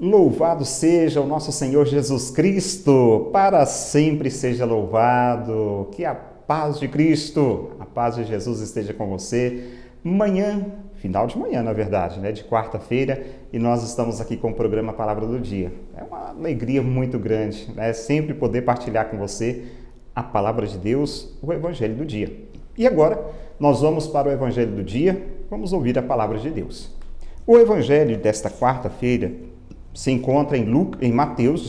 Louvado seja o nosso Senhor Jesus Cristo, para sempre seja louvado. Que a paz de Cristo, a paz de Jesus esteja com você. Manhã, final de manhã, na verdade, de quarta-feira, e nós estamos aqui com o programa Palavra do Dia. É uma alegria muito grande, sempre poder partilhar com você a Palavra de Deus, o Evangelho do Dia. E agora, nós vamos para o Evangelho do Dia, vamos ouvir a Palavra de Deus. O Evangelho desta quarta-feira se encontra em Mateus,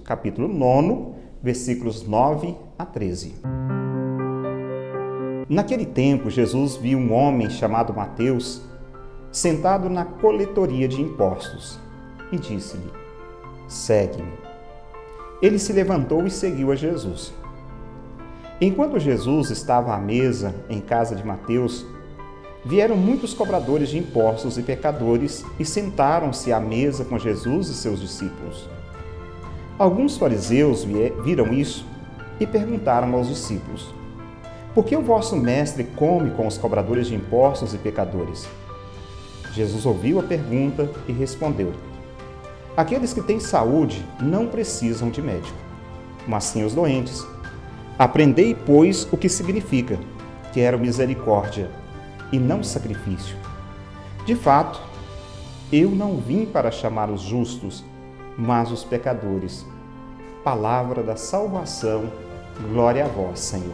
capítulo 9, versículos 9 a 13. Naquele tempo, Jesus viu um homem chamado Mateus sentado na coletoria de impostos e disse-lhe: "Segue-me." Ele se levantou e seguiu a Jesus. Enquanto Jesus estava à mesa em casa de Mateus, vieram muitos cobradores de impostos e pecadores e sentaram-se à mesa com Jesus e seus discípulos. Alguns fariseus viram isso e perguntaram aos discípulos: "Por que o vosso mestre come com os cobradores de impostos e pecadores?" Jesus ouviu a pergunta e respondeu: "Aqueles que têm saúde não precisam de médico, mas sim os doentes. Aprendei, pois, o que significa: quero misericórdia e não sacrifício. De fato, eu não vim para chamar os justos, mas os pecadores." Palavra da salvação, glória a vós, Senhor.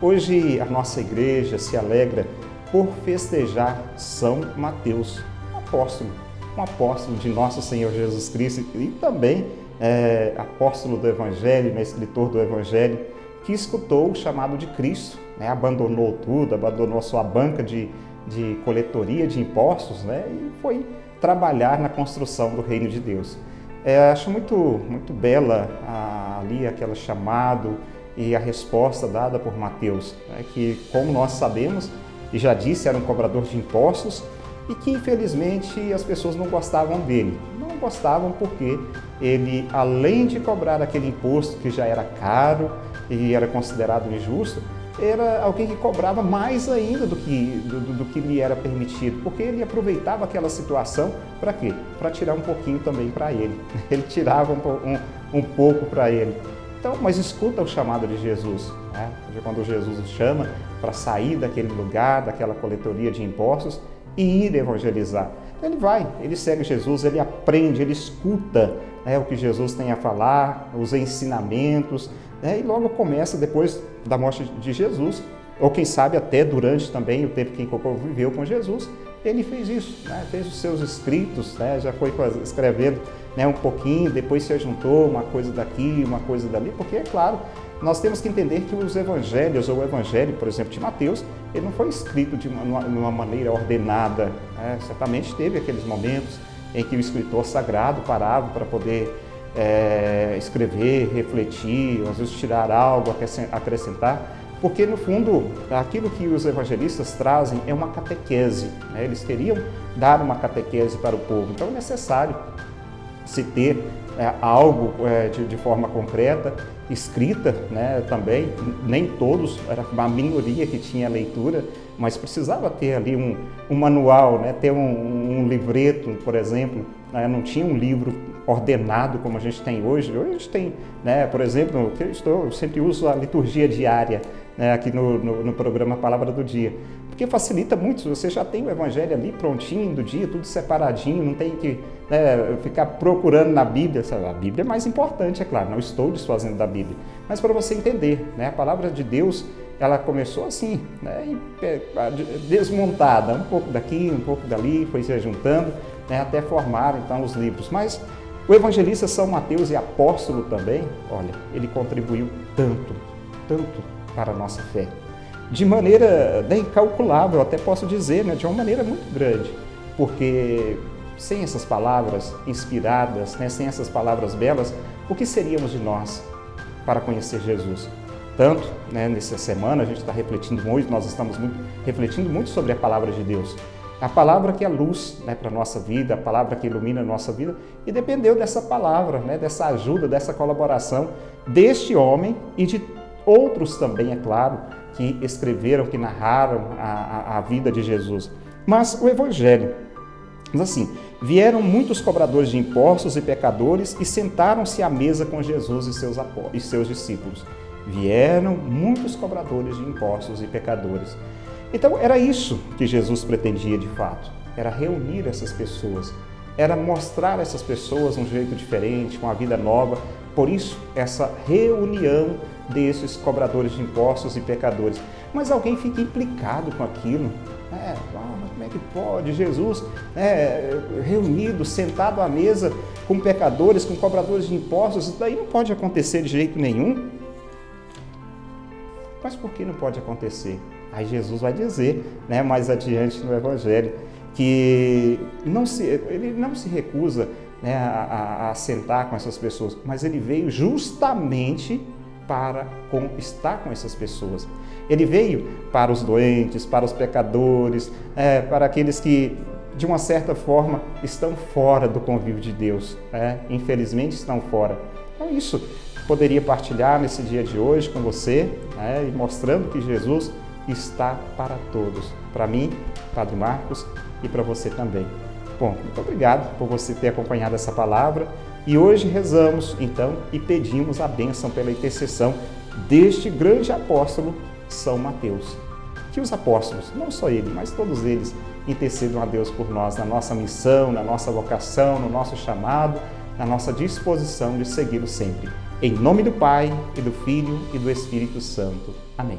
Hoje a nossa igreja se alegra por festejar São Mateus, um apóstolo de nosso Senhor Jesus Cristo e também apóstolo do Evangelho, escritor do Evangelho, que escutou o chamado de Cristo, abandonou tudo, abandonou a sua banca de coletoria de impostos, e foi trabalhar na construção do reino de Deus. Acho muito bela ali aquele chamado e a resposta dada por Mateus, que, como nós sabemos, e já disse, era um cobrador de impostos e que, infelizmente, as pessoas não gostavam dele. Não gostavam porque ele, além de cobrar aquele imposto que já era caro e era considerado injusto, era alguém que cobrava mais ainda do que lhe era permitido, porque ele aproveitava aquela situação para quê? Para tirar um pouquinho também para ele. Ele tirava um pouco para ele. Então, mas escuta o chamado de Jesus, quando Jesus o chama para sair daquele lugar, daquela coletoria de impostos e ir evangelizar. Ele vai, ele segue Jesus, ele aprende, ele escuta o que Jesus tem a falar, os ensinamentos, e logo começa, depois da morte de Jesus, ou quem sabe até durante também o tempo que conviveu com Jesus, ele fez isso, fez os seus escritos, já foi escrevendo um pouquinho, depois se juntou uma coisa daqui, uma coisa dali, porque, é claro, nós temos que entender que os evangelhos, ou o evangelho, por exemplo, de Mateus, ele não foi escrito de uma maneira ordenada. Certamente teve aqueles momentos em que o escritor sagrado parava para poder escrever, refletir, às vezes tirar algo, acrescentar, porque, no fundo, aquilo que os evangelistas trazem é uma catequese. Eles queriam dar uma catequese para o povo, então é necessário se ter algo de forma concreta, escrita, também. Nem todos, era uma minoria que tinha leitura, mas precisava ter ali um manual, ter um livreto, por exemplo. Não tinha um livro ordenado como a gente tem hoje. Hoje a gente tem, por exemplo, eu sempre uso a liturgia diária aqui no programa Palavra do Dia, porque facilita muito. Você já tem o Evangelho ali prontinho do dia, tudo separadinho, não tem que ficar procurando na Bíblia. A Bíblia é mais importante, é claro, não estou desfazendo da Bíblia, mas para você entender, a Palavra de Deus, ela começou assim, desmontada, um pouco daqui, um pouco dali, foi se juntando, até formar então os livros. Mas o evangelista São Mateus, e apóstolo também, olha, ele contribuiu tanto para a nossa fé, de maneira incalculável, até posso dizer, de uma maneira muito grande, porque sem essas palavras inspiradas, sem essas palavras belas, o que seríamos de nós para conhecer Jesus? Tanto, nessa semana a gente está refletindo muito, nós estamos refletindo muito sobre a palavra de Deus. A palavra que é luz para a nossa vida, a palavra que ilumina a nossa vida, e dependeu dessa palavra, dessa ajuda, dessa colaboração deste homem e de outros também, é claro, que escreveram, que narraram a vida de Jesus. Mas o Evangelho, Mas assim, vieram muitos cobradores de impostos e pecadores e sentaram-se à mesa com Jesus e seus discípulos. Vieram muitos cobradores de impostos e pecadores. Então era isso que Jesus pretendia de fato, era reunir essas pessoas, era mostrar a essas pessoas um jeito diferente, uma vida nova. Por isso, essa reunião desses cobradores de impostos e pecadores. Mas alguém fica implicado com aquilo. Como é que pode Jesus reunido, sentado à mesa com pecadores, com cobradores de impostos? Isso daí não pode acontecer de jeito nenhum. Mas por que não pode acontecer? Aí Jesus vai dizer, mais adiante no Evangelho, que ele não se recusa a sentar com essas pessoas, mas ele veio justamente para estar com essas pessoas. Ele veio para os doentes, para os pecadores, para aqueles que, de uma certa forma, estão fora do convívio de Deus. Infelizmente estão fora. Então isso poderia partilhar nesse dia de hoje com você, e mostrando que Jesus está para todos. Para mim, Padre Marcos, e para você também. Bom, muito obrigado por você ter acompanhado essa palavra. E hoje rezamos, então, e pedimos a bênção pela intercessão deste grande apóstolo, São Mateus. Que os apóstolos, não só ele, mas todos eles, intercedam a Deus por nós, na nossa missão, na nossa vocação, no nosso chamado, na nossa disposição de segui-lo sempre. Em nome do Pai, e do Filho, e do Espírito Santo. Amém.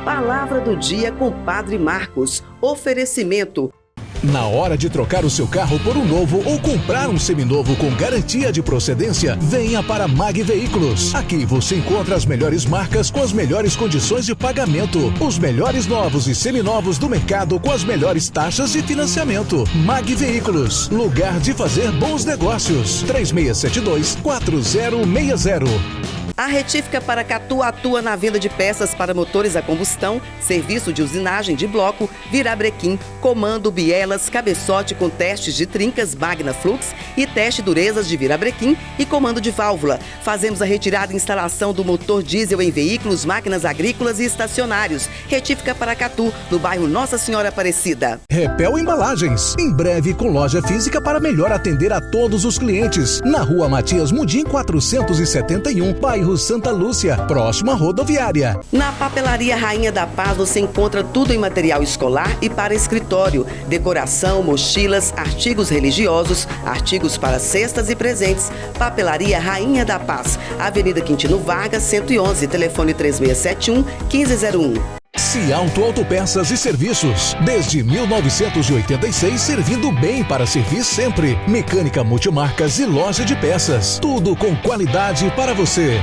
Palavra do dia com Padre Marcos. Oferecimento. Na hora de trocar o seu carro por um novo ou comprar um seminovo com garantia de procedência, venha para Mag Veículos. Aqui você encontra as melhores marcas com as melhores condições de pagamento. Os melhores novos e seminovos do mercado com as melhores taxas de financiamento. Mag Veículos, lugar de fazer bons negócios. 3672-4060. A Retífica Paracatu atua na venda de peças para motores a combustão, serviço de usinagem de bloco, virabrequim, comando, bielas, cabeçote com testes de trincas, Magna Flux e teste durezas de virabrequim e comando de válvula. Fazemos a retirada e instalação do motor diesel em veículos, máquinas agrícolas e estacionários. Retífica Paracatu, no bairro Nossa Senhora Aparecida. Repel Embalagens, em breve com loja física para melhor atender a todos os clientes. Na Rua Matias Mudim 471, bairro Santa Lúcia, próximo à rodoviária. Na Papelaria Rainha da Paz você encontra tudo em material escolar e para escritório, decoração, mochilas, artigos religiosos, artigos para cestas e presentes. Papelaria Rainha da Paz, Avenida Quintino Vargas, 111, telefone 3671-1501. Cialto Autopeças e Serviços. Desde 1986, servindo bem para servir sempre. Mecânica multimarcas e loja de peças. Tudo com qualidade para você.